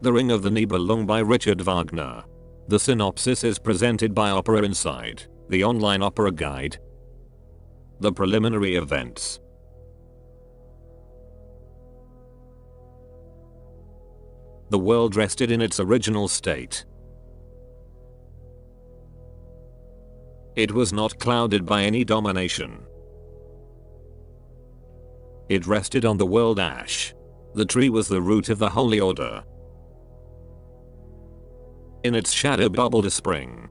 The Ring of the Nibelung by Richard Wagner. The synopsis is presented by Opera Inside, the online opera guide. The preliminary events. The world rested in its original state. It was not clouded by any domination. It rested on the world ash. The tree was the root of the holy order. In its shadow bubbled a spring,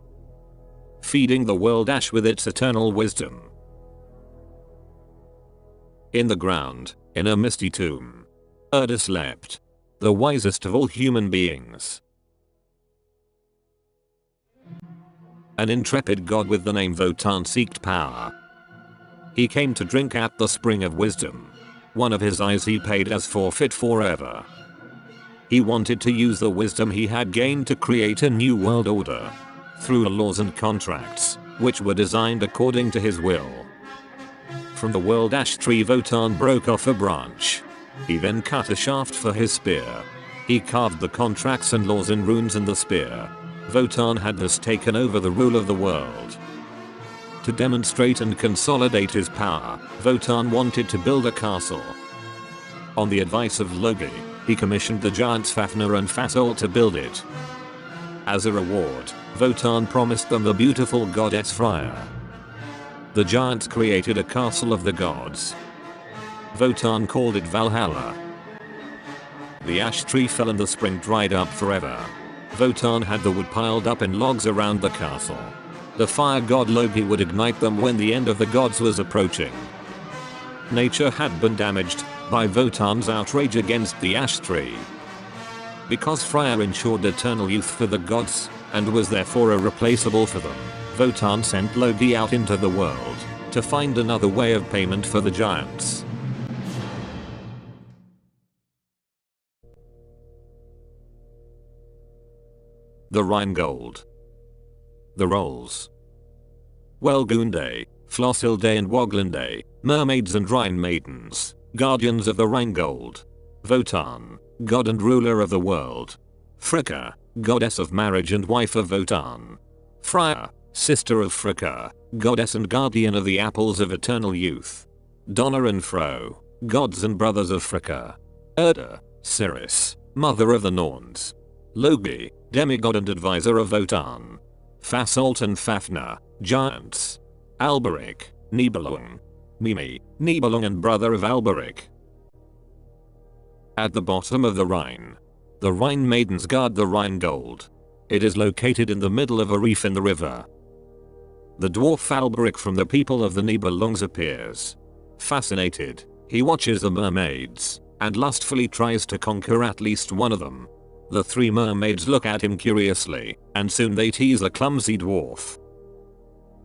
feeding the world ash with its eternal wisdom. In the ground, in a misty tomb, Erda slept, the wisest of all human beings. An intrepid god with the name Wotan seeked power. He came to drink at the spring of wisdom. One of his eyes he paid as forfeit forever. He wanted to use the wisdom he had gained to create a new world order, through laws and contracts, which were designed according to his will. From the world ash tree Wotan broke off a branch. He then cut a shaft for his spear. He carved the contracts and laws in runes in the spear. Wotan had thus taken over the rule of the world. To demonstrate and consolidate his power, Wotan wanted to build a castle. On the advice of Logi, he commissioned the giants Fafnir and Fasolt to build it. As a reward, Wotan promised them the beautiful goddess Freya. The giants created a castle of the gods. Wotan called it Valhalla. The ash tree fell and the spring dried up forever. Wotan had the wood piled up in logs around the castle. The fire god Logi would ignite them when the end of the gods was approaching. Nature had been damaged by Wotan's outrage against the ash tree. Because Freya ensured eternal youth for the gods, and was therefore irreplaceable for them, Wotan sent Logi out into the world to find another way of payment for the giants. The Rheingold. The roles. Welgunde, Flossilde and Woglinde, mermaids and Rhine maidens, guardians of the Rheingold. Wotan, god and ruler of the world. Fricka, goddess of marriage and wife of Wotan. Freya, sister of Fricka, goddess and guardian of the apples of eternal youth. Donna and Fro, gods and brothers of Fricka. Erda, Ciris, mother of the Norns. Logi, demigod and advisor of Wotan. Fasolt and Fafnir, giants. Alberic, Nibelung. Mimi, Nibelung and brother of Alberic. At the bottom of the Rhine maidens guard the Rheingold. It is located in the middle of a reef in the river. The dwarf Alberic from the people of the Nibelungs appears. Fascinated, he watches the mermaids, and lustfully tries to conquer at least one of them. The three mermaids look at him curiously, and soon they tease the clumsy dwarf.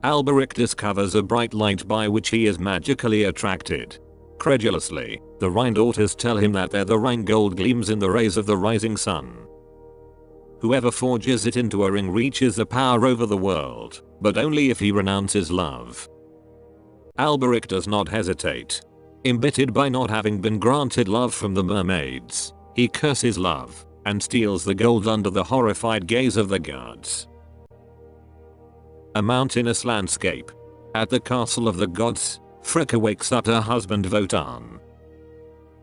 Alberic discovers a bright light by which he is magically attracted. Credulously, the Rhine daughters tell him that the Rheingold gleams in the rays of the rising sun. Whoever forges it into a ring reaches the power over the world, but only if he renounces love. Alberic does not hesitate. Embittered by not having been granted love from the mermaids, he curses love and steals the gold under the horrified gaze of the gods. A mountainous landscape. At the castle of the gods, Fricka wakes up her husband Wotan.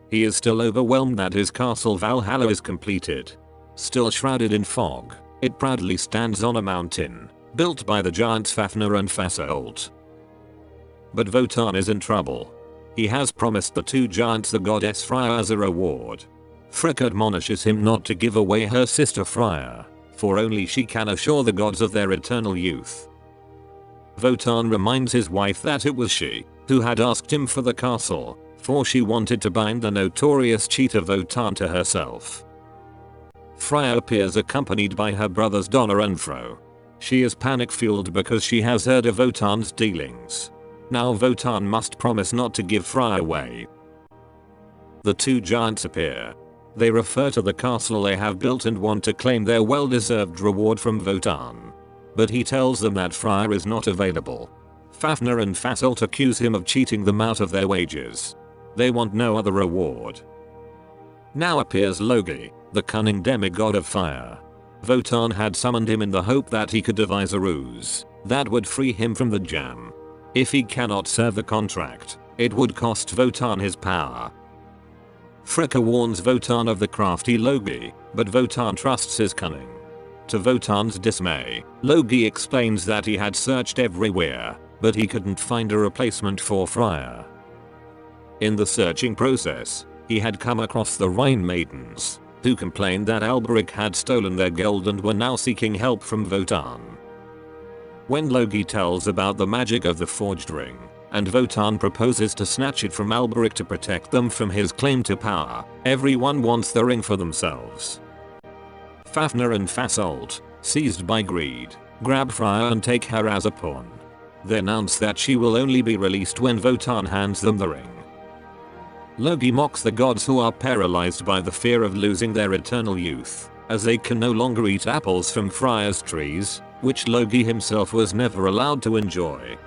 He is still overwhelmed that his castle Valhalla is completed. Still shrouded in fog, it proudly stands on a mountain, built by the giants Fafnir and Fasolt. But Wotan is in trouble. He has promised the two giants the goddess Freya as a reward. Fricka admonishes him not to give away her sister Freya, for only she can assure the gods of their eternal youth. Wotan reminds his wife that it was she who had asked him for the castle, for she wanted to bind the notorious cheater Wotan to herself. Freya appears accompanied by her brothers Donna and Fro. She is panic-fueled because she has heard of Wotan's dealings. Now Wotan must promise not to give Freya away. The two giants appear. They refer to the castle they have built and want to claim their well-deserved reward from Wotan. But he tells them that Freya is not available. Fafnir and Fasolt accuse him of cheating them out of their wages. They want no other reward. Now appears Logi. the cunning demigod of fire. Wotan had summoned him in the hope that he could devise a ruse that would free him from the jam. If he cannot serve the contract, it would cost Wotan his power. Fricka warns Wotan of the crafty Logi, but Wotan trusts his cunning. To Wotan's dismay, Logi explains that he had searched everywhere, but he couldn't find a replacement for Freya. In the searching process, he had come across the Rhine maidens, who complained that Alberic had stolen their gold and were now seeking help from Wotan. When Logi tells about the magic of the forged ring, and Wotan proposes to snatch it from Alberic to protect them from his claim to power, everyone wants the ring for themselves. Fafnir and Fasolt, seized by greed, grab Freya and take her as a pawn. They announce that she will only be released when Wotan hands them the ring. Logi mocks the gods who are paralyzed by the fear of losing their eternal youth, as they can no longer eat apples from Freya's trees, which Logi himself was never allowed to enjoy.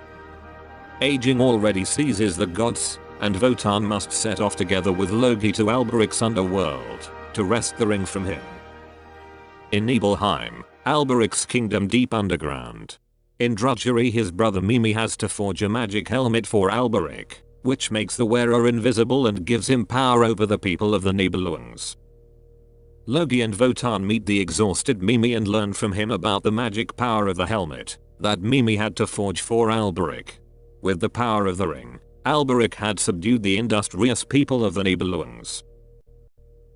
Aging already seizes the gods, and Wotan must set off together with Logi to Alberic's underworld, to wrest the ring from him. In Nibelheim, Alberic's kingdom deep underground. In drudgery his brother Mimi has to forge a magic helmet for Alberic, which makes the wearer invisible and gives him power over the people of the Nibelungs. Logi and Wotan meet the exhausted Mimi and learn from him about the magic power of the helmet that Mimi had to forge for Alberic. With the power of the ring, Alberic had subdued the industrious people of the Nibelungs.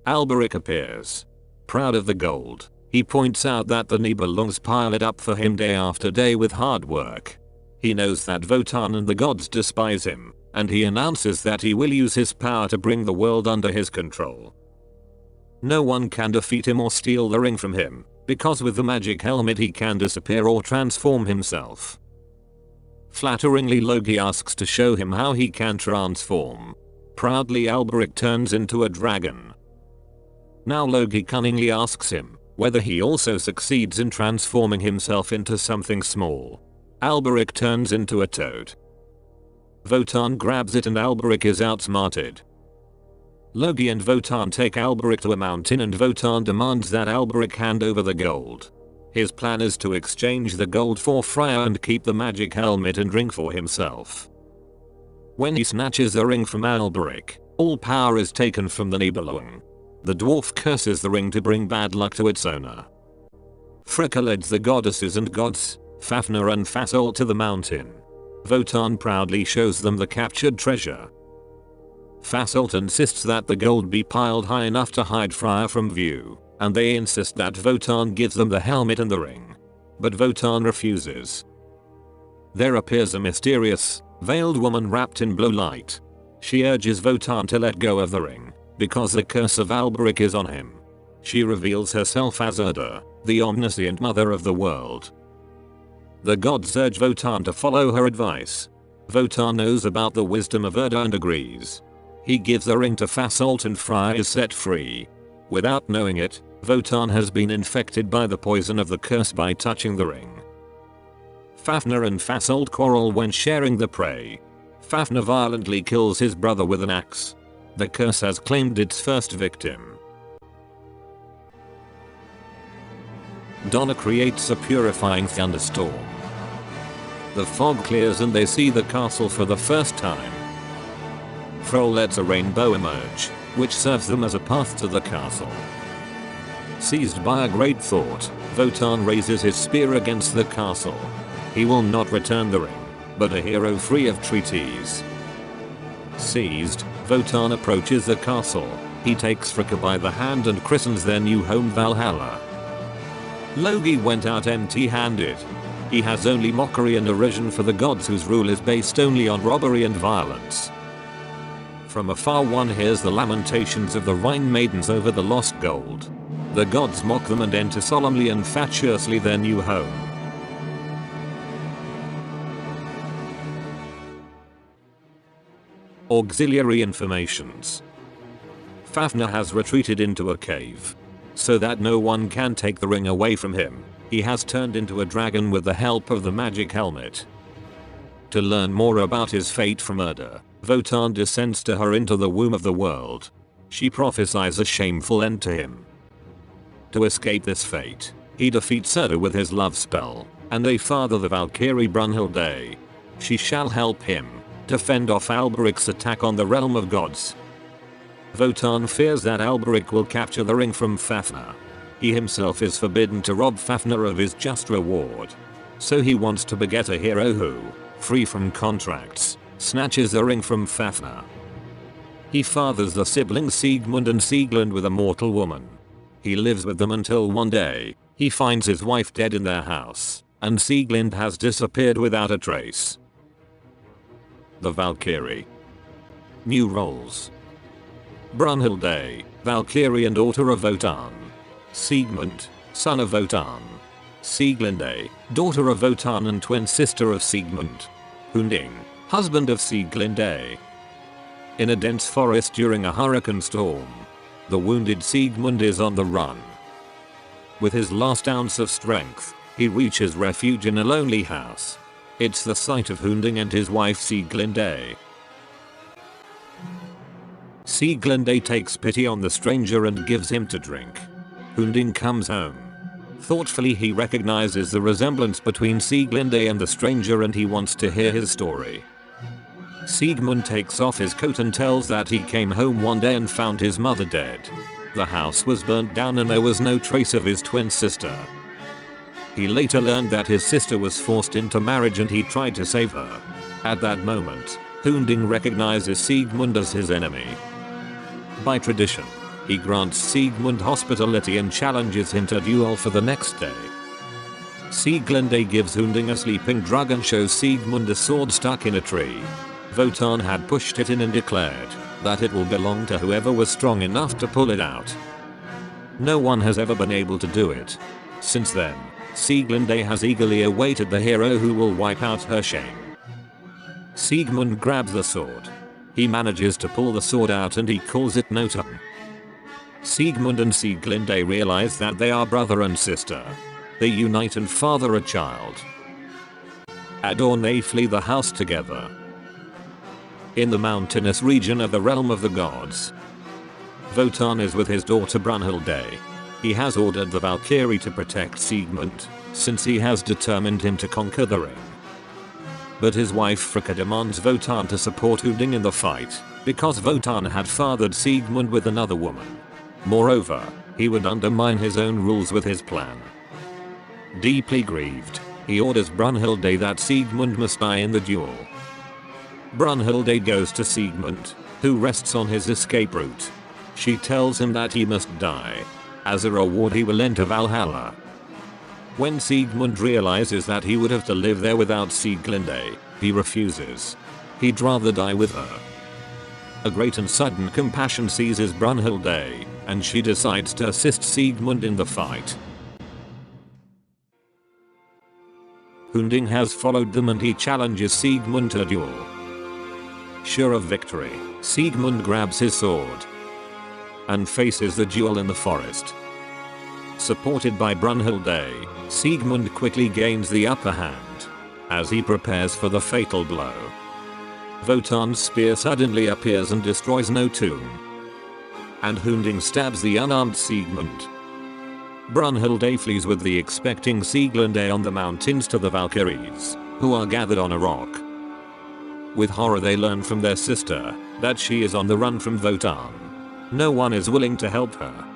Alberic appears. Proud of the gold, he points out that the Nibelungs pile it up for him day after day with hard work. He knows that Wotan and the gods despise him, and he announces that he will use his power to bring the world under his control. No one can defeat him or steal the ring from him, because with the magic helmet he can disappear or transform himself. Flatteringly Logi asks to show him how he can transform. Proudly Alberic turns into a dragon. Now Logi cunningly asks him whether he also succeeds in transforming himself into something small. Alberic turns into a toad. Wotan grabs it and Alberic is outsmarted. Logi and Wotan take Alberic to a mountain and Wotan demands that Alberic hand over the gold. His plan is to exchange the gold for Freya and keep the magic helmet and ring for himself. When he snatches the ring from Alberic, all power is taken from the Nibelung. The dwarf curses the ring to bring bad luck to its owner. Fricka leads the goddesses and gods, Fafnir and Fasolt, to the mountain. Wotan proudly shows them the captured treasure. Fasolt insists that the gold be piled high enough to hide Freya from view, and they insist that Wotan gives them the helmet and the ring. But Wotan refuses. There appears a mysterious, veiled woman wrapped in blue light. She urges Wotan to let go of the ring, because the curse of Alberic is on him. She reveals herself as Urda, the omniscient mother of the world. The gods urge Wotan to follow her advice. Wotan knows about the wisdom of Urda and agrees. He gives the ring to Fasolt and Freya is set free. Without knowing it, Wotan has been infected by the poison of the curse by touching the ring. Fafnir and Fasolt quarrel when sharing the prey. Fafnir violently kills his brother with an axe. The curse has claimed its first victim. Donna creates a purifying thunderstorm. The fog clears and they see the castle for the first time. Froll lets a rainbow emerge, which serves them as a path to the castle. Seized by a great thought, Wotan raises his spear against the castle. He will not return the ring, but a hero free of treaties. Seized, Wotan approaches the castle. He takes Fricka by the hand and christens their new home Valhalla. Logi went out empty-handed. He has only mockery and derision for the gods whose rule is based only on robbery and violence. From afar one hears the lamentations of the Rhine maidens over the lost gold. The gods mock them and enter solemnly and fatuously their new home. Auxiliary informations. Fafnir has retreated into a cave. So that no one can take the ring away from him, he has turned into a dragon with the help of the magic helmet. To learn more about his fate from Urda, Wotan descends to her into the womb of the world. She prophesies a shameful end to him. To escape this fate, he defeats Erda with his love spell, and they father the Valkyrie Brunhilde. She shall help him to fend off Alberic's attack on the realm of gods. Wotan fears that Alberic will capture the ring from Fafnir. He himself is forbidden to rob Fafnir of his just reward. So he wants to beget a hero who, free from contracts, snatches the ring from Fafnir. He fathers the siblings Siegmund and Sieglind with a mortal woman. He lives with them until one day, he finds his wife dead in their house, and Sieglind has disappeared without a trace. The Valkyrie. New roles. Brunhilde, Valkyrie and daughter of Wotan. Siegmund, son of Wotan. Sieglinde, daughter of Wotan and twin sister of Siegmund. Hunding, husband of Sieglinde. In a dense forest during a hurricane storm, the wounded Siegmund is on the run. With his last ounce of strength, he reaches refuge in a lonely house. It's the sight of Hunding and his wife Sieglinde. Sieglinde takes pity on the stranger and gives him to drink. Hunding comes home. Thoughtfully he recognizes the resemblance between Sieglinde and the stranger and he wants to hear his story. Siegmund takes off his coat and tells that he came home one day and found his mother dead. The house was burnt down and there was no trace of his twin sister. He later learned that his sister was forced into marriage and he tried to save her. At that moment, Hunding recognizes Siegmund as his enemy. By tradition, he grants Siegmund hospitality and challenges him to duel for the next day. Sieglinde gives Hunding a sleeping drug and shows Siegmund a sword stuck in a tree. Wotan had pushed it in and declared that it will belong to whoever was strong enough to pull it out. No one has ever been able to do it. Since then, Sieglinde has eagerly awaited the hero who will wipe out her shame. Siegmund grabs the sword. He manages to pull the sword out and he calls it Notum. Siegmund and Sieglinde realize that they are brother and sister. They unite and father a child. At dawn they flee the house together. In the mountainous region of the realm of the gods, Wotan is with his daughter Brunhilde. He has ordered the Valkyrie to protect Siegmund, since he has determined him to conquer the ring. But his wife Fricka demands Wotan to support Hunding in the fight, because Wotan had fathered Siegmund with another woman. Moreover, he would undermine his own rules with his plan. Deeply grieved, he orders Brunhilde that Siegmund must die in the duel. Brunhilde goes to Siegmund, who rests on his escape route. She tells him that he must die. As a reward he will enter Valhalla. When Siegmund realizes that he would have to live there without Sieglinde, he refuses. He'd rather die with her. A great and sudden compassion seizes Brunhilde, and she decides to assist Siegmund in the fight. Hunding has followed them and he challenges Siegmund to a duel. Sure of victory, Siegmund grabs his sword and faces the duel in the forest. Supported by Brunhilde, Siegmund quickly gains the upper hand as he prepares for the fatal blow. Wotan's spear suddenly appears and destroys Notum, and Hunding stabs the unarmed Siegmund. Brunhilde flees with the expecting Sieglinde on the mountains to the Valkyries, who are gathered on a rock. With horror they learn from their sister that she is on the run from Wotan. No one is willing to help her.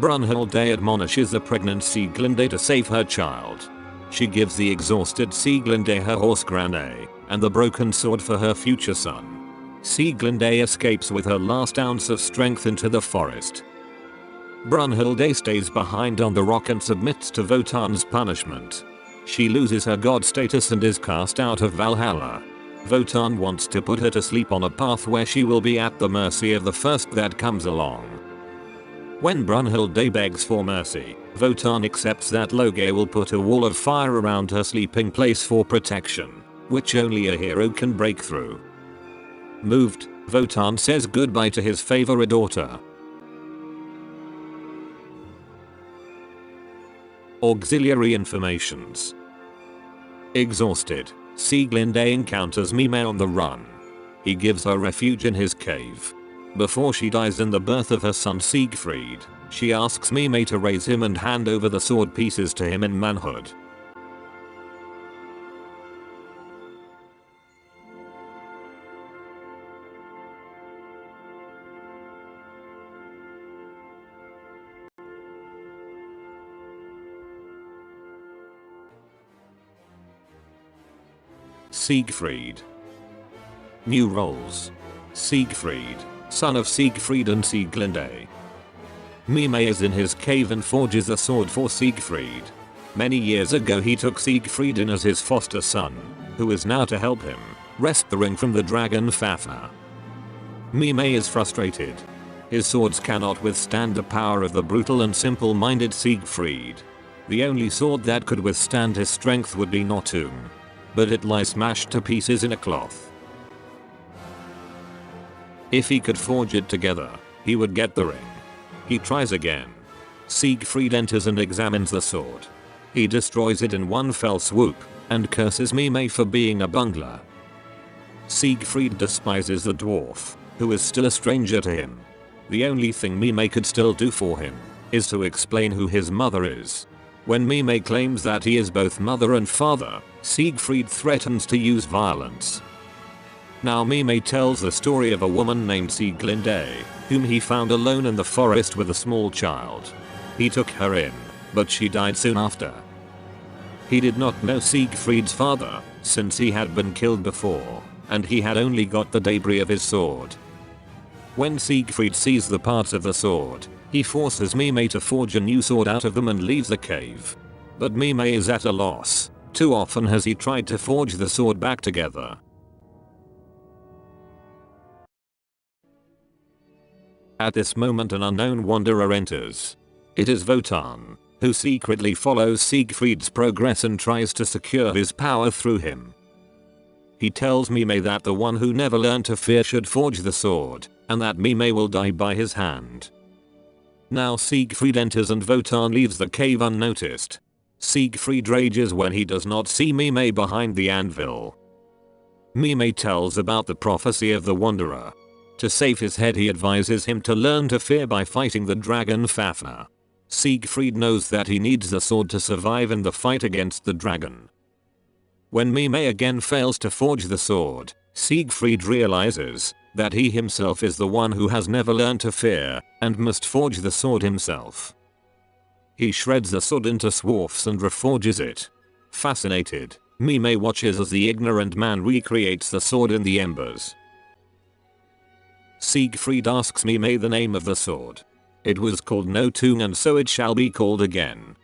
Brunhilde admonishes the pregnant Sieglinde to save her child. She gives the exhausted Sieglinde her horse Grane and the broken sword for her future son. Sieglinde escapes with her last ounce of strength into the forest. Brunhilde stays behind on the rock and submits to Wotan's punishment. She loses her god status and is cast out of Valhalla. Wotan wants to put her to sleep on a path where she will be at the mercy of the first that comes along. When Brunhilde begs for mercy, Wotan accepts that Loge will put a wall of fire around her sleeping place for protection, which only a hero can break through. Moved, Wotan says goodbye to his favorite daughter. Auxiliary informations. Exhausted, Sieglinde encounters Mime on the run. He gives her refuge in his cave. Before she dies in the birth of her son Siegfried, She asks Mime to raise him and hand over the sword pieces to him in manhood. Siegfried. New roles. Siegfried, son of Siegfried and Sieglinde. Mime is in his cave and forges a sword for Siegfried. Many years ago he took Siegfried in as his foster son, who is now to help him wrest the ring from the dragon Fafnir. Mime is frustrated. His swords cannot withstand the power of the brutal and simple-minded Siegfried. The only sword that could withstand his strength would be Notum, but it lies smashed to pieces in a cloth. If he could forge it together, he would get the ring. He tries again. Siegfried enters and examines the sword. He destroys it in one fell swoop, and curses Mime for being a bungler. Siegfried despises the dwarf, who is still a stranger to him. The only thing Mime could still do for him, is to explain who his mother is. When Mime claims that he is both mother and father, Siegfried threatens to use violence. Now Mime tells the story of a woman named Sieglinde, whom he found alone in the forest with a small child. He took her in, but she died soon after. He did not know Siegfried's father, since he had been killed before, and he had only got the debris of his sword. When Siegfried sees the parts of the sword, he forces Mime to forge a new sword out of them and leaves the cave. But Mime is at a loss. Too often has he tried to forge the sword back together. At this moment an unknown wanderer enters. It is Wotan, who secretly follows Siegfried's progress and tries to secure his power through him. He tells Mime that the one who never learned to fear should forge the sword, and that Mime will die by his hand. Now Siegfried enters and Wotan leaves the cave unnoticed. Siegfried rages when he does not see Mime behind the anvil. Mime tells about the prophecy of the Wanderer. To save his head he advises him to learn to fear by fighting the dragon Fafnir. Siegfried knows that he needs the sword to survive in the fight against the dragon. When Mime again fails to forge the sword, Siegfried realizes that he himself is the one who has never learned to fear, and must forge the sword himself. He shreds the sword into swaths and reforges it. Fascinated, Mime watches as the ignorant man recreates the sword in the embers. Siegfried asks Mime the name of the sword. It was called Notung and so it shall be called again.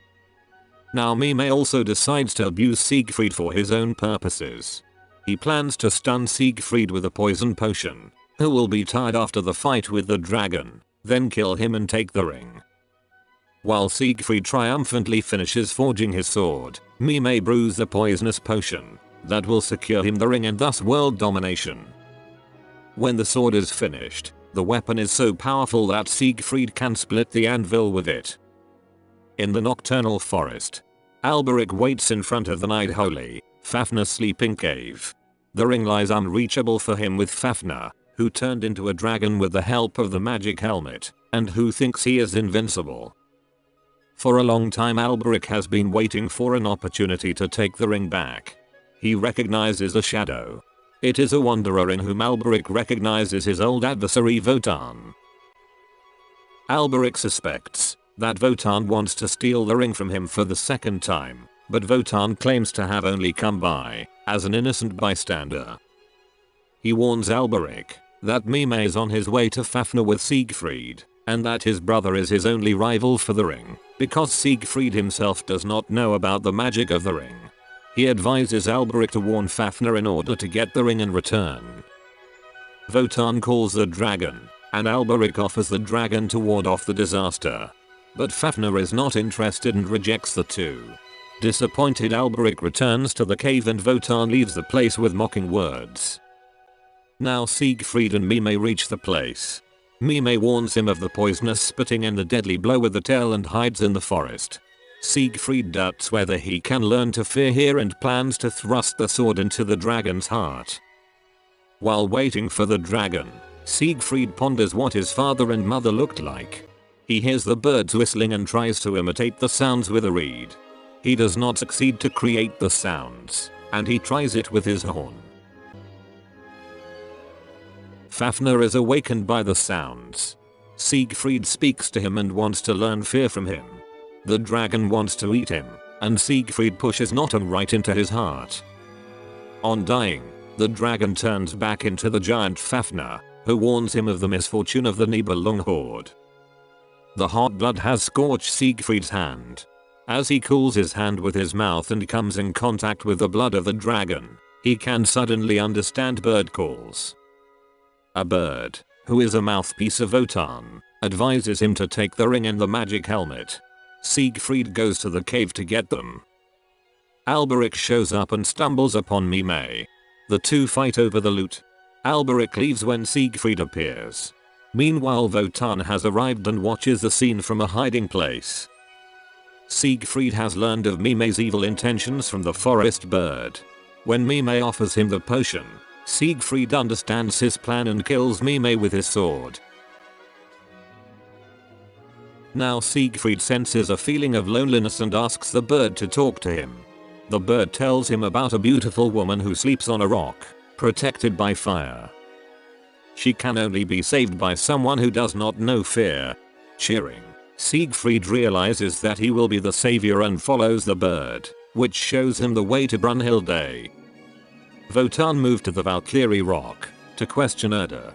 Now Mime also decides to abuse Siegfried for his own purposes. He plans to stun Siegfried with a poison potion, who will be tired after the fight with the dragon, then kill him and take the ring. While Siegfried triumphantly finishes forging his sword, Mime brews the poisonous potion that will secure him the ring and thus world domination. When the sword is finished, the weapon is so powerful that Siegfried can split the anvil with it. In the nocturnal forest, Alberic waits in front of the Nidholy, Fafnir's sleeping cave. The ring lies unreachable for him with Fafnir, who turned into a dragon with the help of the magic helmet, and who thinks he is invincible. For a long time Alberic has been waiting for an opportunity to take the ring back. He recognizes a shadow. It is a wanderer in whom Alberic recognizes his old adversary Wotan. Alberic suspects that Wotan wants to steal the ring from him for the second time, but Wotan claims to have only come by as an innocent bystander. He warns Alberic that Mime is on his way to Fafnir with Siegfried, and that his brother is his only rival for the ring, because Siegfried himself does not know about the magic of the ring. He advises Alberic to warn Fafnir in order to get the ring in return. Wotan calls the dragon, and Alberic offers the dragon to ward off the disaster. But Fafnir is not interested and rejects the two. Disappointed, Alberic returns to the cave and Wotan leaves the place with mocking words. Now Siegfried and Mime reach the place. Mime warns him of the poisonous spitting and the deadly blow with the tail and hides in the forest. Siegfried doubts whether he can learn to fear here and plans to thrust the sword into the dragon's heart. While waiting for the dragon, Siegfried ponders what his father and mother looked like. He hears the birds whistling and tries to imitate the sounds with a reed. He does not succeed to create the sounds, and he tries it with his horn. Fafnir is awakened by the sounds. Siegfried speaks to him and wants to learn fear from him. The dragon wants to eat him, and Siegfried pushes Notum right into his heart. On dying, the dragon turns back into the giant Fafnir, who warns him of the misfortune of the Nibelung horde. The hot blood has scorched Siegfried's hand. As he cools his hand with his mouth and comes in contact with the blood of the dragon, he can suddenly understand bird calls. A bird, who is a mouthpiece of Wotan, advises him to take the ring and the magic helmet. Siegfried goes to the cave to get them. Alberic shows up and stumbles upon Mime. The two fight over the loot. Alberic leaves when Siegfried appears. Meanwhile, Wotan has arrived and watches the scene from a hiding place. Siegfried has learned of Mime's evil intentions from the forest bird. When Mime offers him the potion, Siegfried understands his plan and kills Mime with his sword. Now Siegfried senses a feeling of loneliness and asks the bird to talk to him. The bird tells him about a beautiful woman who sleeps on a rock, protected by fire. She can only be saved by someone who does not know fear. Cheering, Siegfried realizes that he will be the savior and follows the bird, which shows him the way to Brunhilde. Wotan moved to the Valkyrie Rock to question Erda.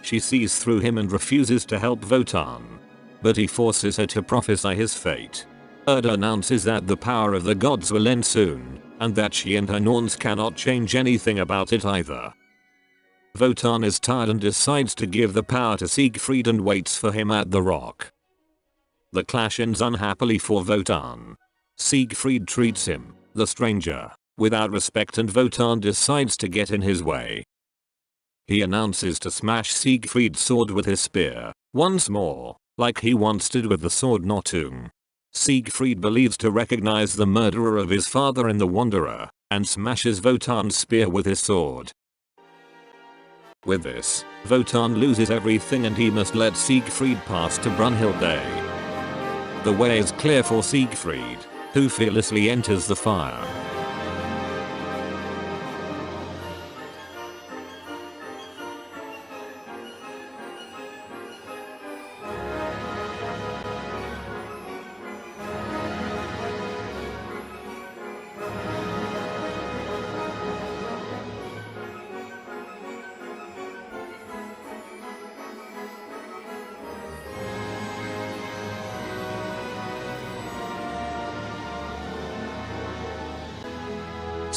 She sees through him and refuses to help Wotan, but he forces her to prophesy his fate. Erda announces that the power of the gods will end soon, and that she and her Norns cannot change anything about it either. Wotan is tired and decides to give the power to Siegfried and waits for him at the rock. The clash ends unhappily for Wotan. Siegfried treats him, the stranger, without respect, and Wotan decides to get in his way. He announces to smash Siegfried's sword with his spear, once more, like he once did with the sword Notung. Siegfried believes to recognize the murderer of his father in the Wanderer, and smashes Wotan's spear with his sword. With this, Wotan loses everything and he must let Siegfried pass to Brunhilde. The way is clear for Siegfried, who fearlessly enters the fire.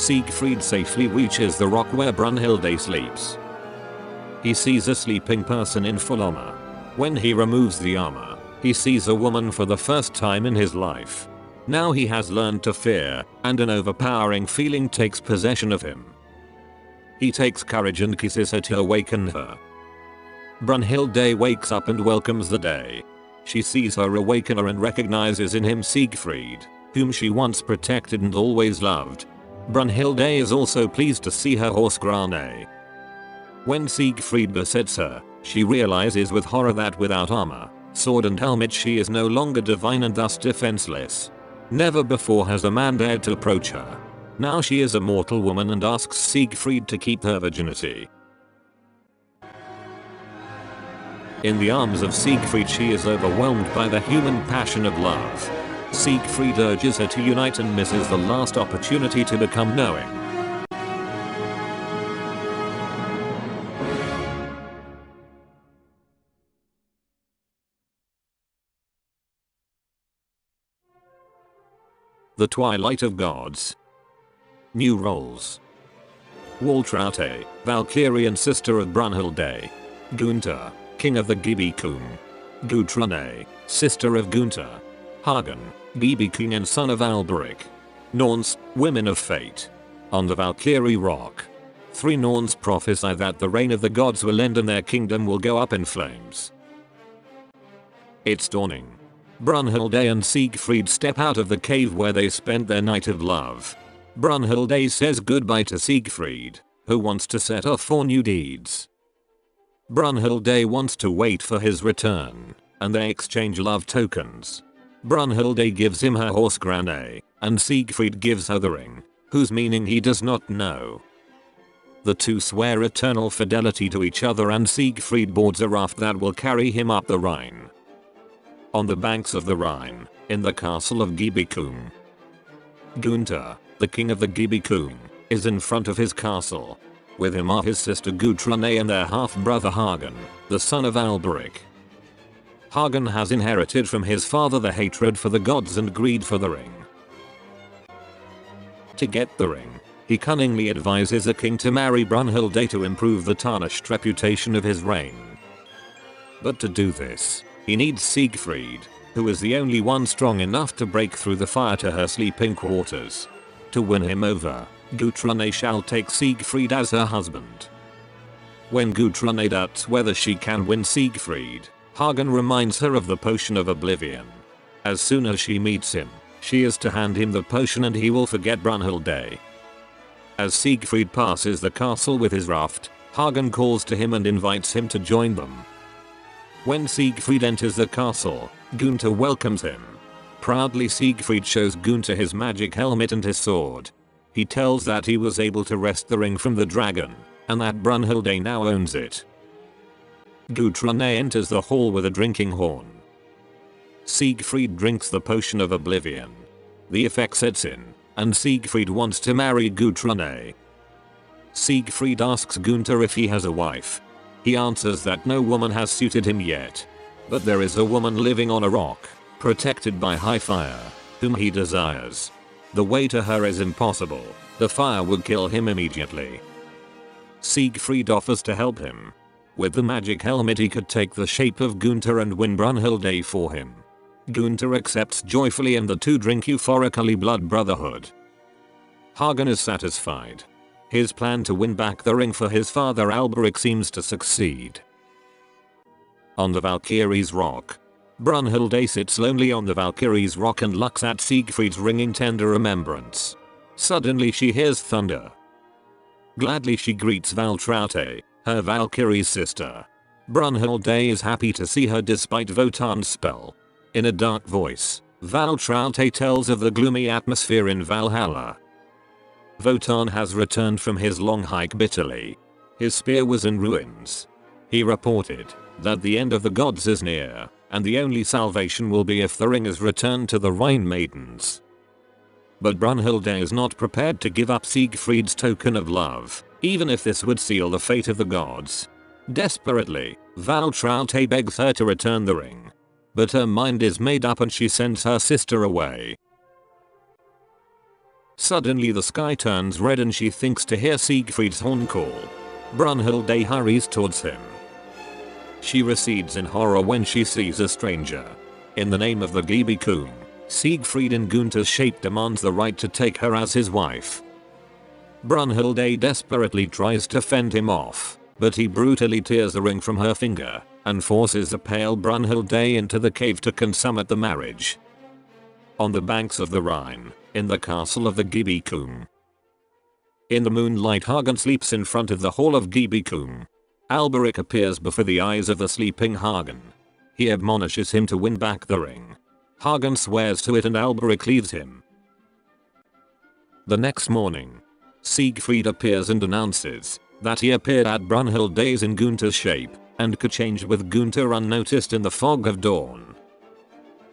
Siegfried safely reaches the rock where Brunhilde sleeps. He sees a sleeping person in full armor. When he removes the armor, he sees a woman for the first time in his life. Now he has learned to fear, and an overpowering feeling takes possession of him. He takes courage and kisses her to awaken her. Brunhilde wakes up and welcomes the day. She sees her awakener and recognizes in him Siegfried, whom she once protected and always loved. Brunhilde is also pleased to see her horse Grane. When Siegfried besets her, she realizes with horror that without armor, sword and helmet she is no longer divine and thus defenseless. Never before has a man dared to approach her. Now she is a mortal woman and asks Siegfried to keep her virginity. In the arms of Siegfried she is overwhelmed by the human passion of love. Siegfried urges her to unite and misses the last opportunity to become knowing. The Twilight of Gods. New roles. Waltraute, Valkyrian sister of Brunhilde. Gunther, king of the Gibikum. Gudrune, sister of Gunther. Hagen, Gibiking and son of Alberic. Norns, women of fate. On the Valkyrie Rock, 3 Norns prophesy that the reign of the gods will end and their kingdom will go up in flames. It's dawning. Brunhilde and Siegfried step out of the cave where they spent their night of love. Brunhilde says goodbye to Siegfried, who wants to set off for new deeds. Brunhilde wants to wait for his return. and they exchange love tokens. Brunhilde gives him her horse Grane, and Siegfried gives her the ring, whose meaning he does not know. The two swear eternal fidelity to each other, and Siegfried boards a raft that will carry him up the Rhine. On the banks of the Rhine, in the castle of Giebicum, Gunther, the king of the Giebicum, is in front of his castle. With him are his sister Gudrune and their half-brother Hagen, the son of Alberic. Hagen has inherited from his father the hatred for the gods and greed for the ring. To get the ring, he cunningly advises a king to marry Brunhilde to improve the tarnished reputation of his reign. But to do this, he needs Siegfried, who is the only one strong enough to break through the fire to her sleeping quarters. To win him over, Gudrune shall take Siegfried as her husband. When Gudrune doubts whether she can win Siegfried, Hagen reminds her of the potion of oblivion. As soon as she meets him, she is to hand him the potion and he will forget Brunhilde. As Siegfried passes the castle with his raft, Hagen calls to him and invites him to join them. When Siegfried enters the castle, Gunther welcomes him. Proudly Siegfried shows Gunther his magic helmet and his sword. He tells that he was able to wrest the ring from the dragon, and that Brunhilde now owns it. Gudrune enters the hall with a drinking horn. Siegfried drinks the potion of oblivion. The effect sets in, and Siegfried wants to marry Gudrune. Siegfried asks Gunther if he has a wife. He answers that no woman has suited him yet. But there is a woman living on a rock, protected by high fire, whom he desires. The way to her is impossible. The fire would kill him immediately. Siegfried offers to help him. With the magic helmet he could take the shape of Gunther and win Brunhilde for him. Gunther accepts joyfully and the two drink euphorically blood brotherhood. Hagen is satisfied. His plan to win back the ring for his father Alberic seems to succeed. On the Valkyrie's Rock, Brunhilde sits lonely on the Valkyrie's Rock and looks at Siegfried's ring in tender remembrance. Suddenly she hears thunder. Gladly she greets Valtraute, her Valkyrie's sister. Brunhilde is happy to see her despite Wotan's spell. In a dark voice, Valtraute tells of the gloomy atmosphere in Valhalla. Wotan has returned from his long hike bitterly. His spear was in ruins. He reported that the end of the gods is near, and the only salvation will be if the ring is returned to the Rhine maidens. But Brunhilde is not prepared to give up Siegfried's token of love, even if this would seal the fate of the gods. Desperately, Valtraute begs her to return the ring. But her mind is made up and she sends her sister away. Suddenly the sky turns red and she thinks to hear Siegfried's horn call. Brunhilde hurries towards him. She recedes in horror when she sees a stranger. In the name of the Giebicum, Siegfried in Gunther's shape demands the right to take her as his wife. Brunhilde desperately tries to fend him off, but he brutally tears the ring from her finger and forces the pale Brunhilde into the cave to consummate the marriage. On the banks of the Rhine, in the castle of the Giebicum. In the moonlight Hagen sleeps in front of the hall of Giebicum. Alberic appears before the eyes of the sleeping Hagen. He admonishes him to win back the ring. Hagen swears to it and Alberic leaves him. The next morning, Siegfried appears and announces that he appeared at Brunhilde's in Gunther's shape and could change with Gunther unnoticed in the fog of dawn.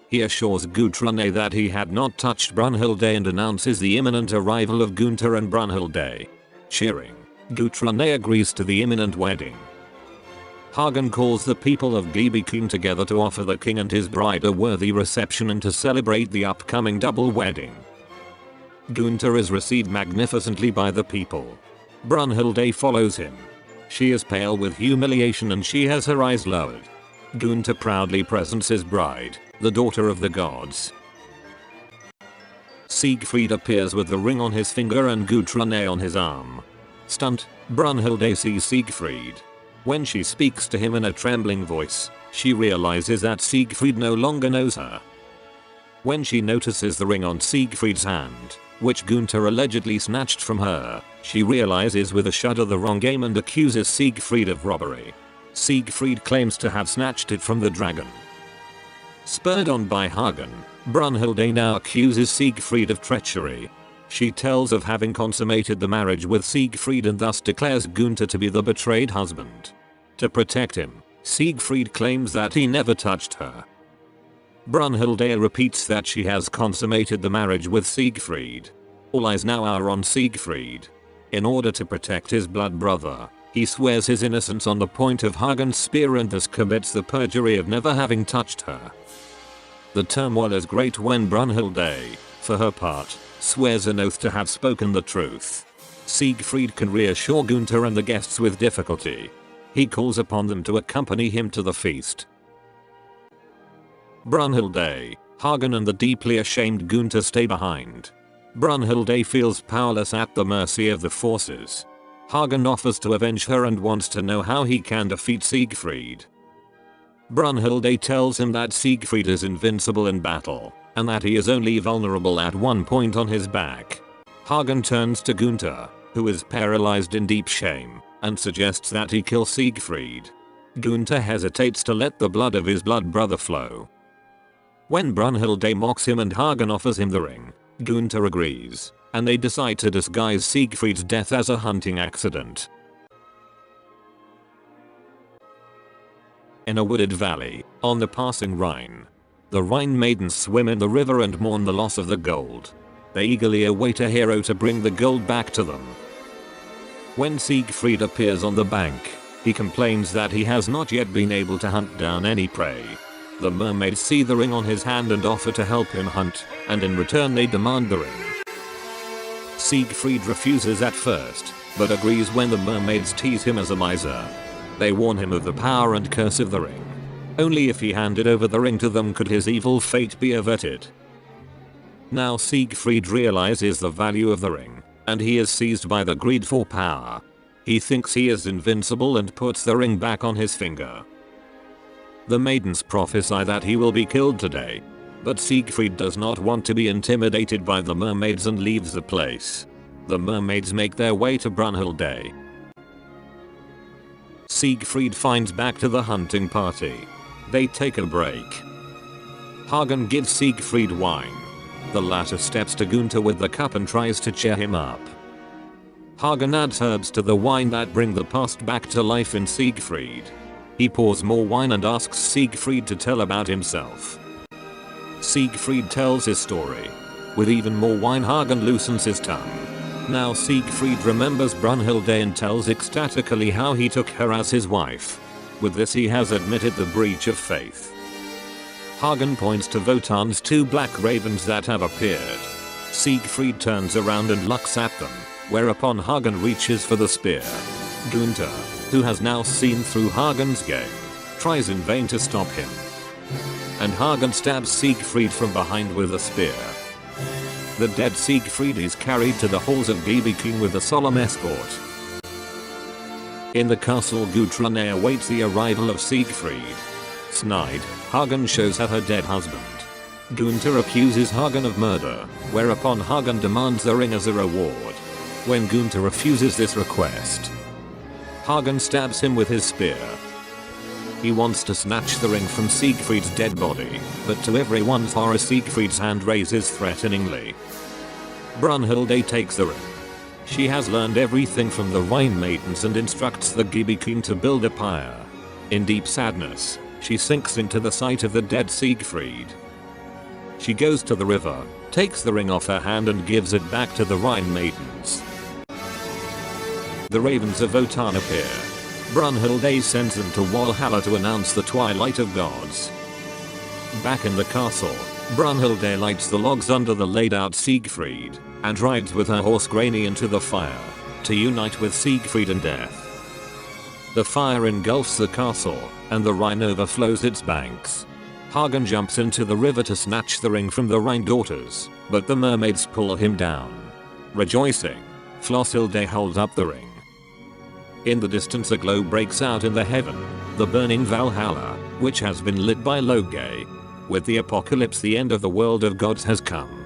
He assures Gudrune that he had not touched Brunhilde and announces the imminent arrival of Gunther and Brunhilde. Cheering, Gudrune agrees to the imminent wedding. Hagen calls the people of Giebicum together to offer the king and his bride a worthy reception and to celebrate the upcoming double wedding. Gunther is received magnificently by the people. Brunhilde follows him. She is pale with humiliation and she has her eyes lowered. Gunther proudly presents his bride, the daughter of the gods. Siegfried appears with the ring on his finger and Gudrune on his arm. Stunned, Brunhilde sees Siegfried. When she speaks to him in a trembling voice, she realizes that Siegfried no longer knows her. When she notices the ring on Siegfried's hand, which Gunther allegedly snatched from her, she realizes with a shudder the wrong game and accuses Siegfried of robbery. Siegfried claims to have snatched it from the dragon. Spurred on by Hagen, Brunhilde now accuses Siegfried of treachery. She tells of having consummated the marriage with Siegfried and thus declares Gunther to be the betrayed husband. To protect him, Siegfried claims that he never touched her. Brunhilde repeats that she has consummated the marriage with Siegfried. All eyes now are on Siegfried. In order to protect his blood brother, he swears his innocence on the point of Hagen's spear and thus commits the perjury of never having touched her. The turmoil is great when Brunhilde, for her part, swears an oath to have spoken the truth. Siegfried can reassure Gunther and the guests with difficulty. He calls upon them to accompany him to the feast. Brunhilde, Hagen and the deeply ashamed Gunther stay behind. Brunhilde feels powerless at the mercy of the forces. Hagen offers to avenge her and wants to know how he can defeat Siegfried. Brunhilde tells him that Siegfried is invincible in battle, and that he is only vulnerable at one point on his back. Hagen turns to Gunther, who is paralyzed in deep shame, and suggests that he kill Siegfried. Gunther hesitates to let the blood of his blood brother flow. When Brunhilde mocks him and Hagen offers him the ring, Gunther agrees, and they decide to disguise Siegfried's death as a hunting accident. In a wooded valley, on the passing Rhine, the Rhine maidens swim in the river and mourn the loss of the gold. They eagerly await a hero to bring the gold back to them. When Siegfried appears on the bank, he complains that he has not yet been able to hunt down any prey. The mermaids see the ring on his hand and offer to help him hunt, and in return they demand the ring. Siegfried refuses at first, but agrees when the mermaids tease him as a miser. They warn him of the power and curse of the ring. Only if he handed over the ring to them could his evil fate be averted. Now Siegfried realizes the value of the ring, and he is seized by the greed for power. He thinks he is invincible and puts the ring back on his finger. The maidens prophesy that he will be killed today, but Siegfried does not want to be intimidated by the mermaids and leaves the place. The mermaids make their way to Brunhilde. Siegfried finds back to the hunting party. They take a break. Hagen gives Siegfried wine. The latter steps to Gunther with the cup and tries to cheer him up. Hagen adds herbs to the wine that bring the past back to life in Siegfried. He pours more wine and asks Siegfried to tell about himself. Siegfried tells his story. With even more wine, Hagen loosens his tongue. Now Siegfried remembers Brunhilde and tells ecstatically how he took her as his wife. With this he has admitted the breach of faith. Hagen points to Wotan's two black ravens that have appeared. Siegfried turns around and looks at them, whereupon Hagen reaches for the spear. Gunther, who has now seen through Hagen's game, tries in vain to stop him. And Hagen stabs Siegfried from behind with a spear. The dead Siegfried is carried to the halls of King with a solemn escort. In the castle, Gudrun awaits the arrival of Siegfried. Snide, Hagen shows her dead husband. Gunther accuses Hagen of murder, whereupon Hagen demands the ring as a reward. When Gunther refuses this request, Hagen stabs him with his spear. He wants to snatch the ring from Siegfried's dead body, but to everyone's horror Siegfried's hand raises threateningly. Brunhilde takes the ring. She has learned everything from the Rhine maidens and instructs the King to build a pyre. In deep sadness, she sinks into the sight of the dead Siegfried. She goes to the river, takes the ring off her hand and gives it back to the Rhine maidens. The ravens of Wotan appear. Brunhilde sends them to Valhalla to announce the twilight of gods. Back in the castle, Brunhilde lights the logs under the laid out Siegfried, and rides with her horse Grani into the fire, to unite with Siegfried in death. The fire engulfs the castle, and the Rhine overflows its banks. Hagen jumps into the river to snatch the ring from the Rhine daughters, but the mermaids pull him down. Rejoicing, Flosshilde holds up the ring. In the distance a glow breaks out in the heaven, the burning Valhalla, which has been lit by Loge. With the apocalypse, the end of the world of gods has come.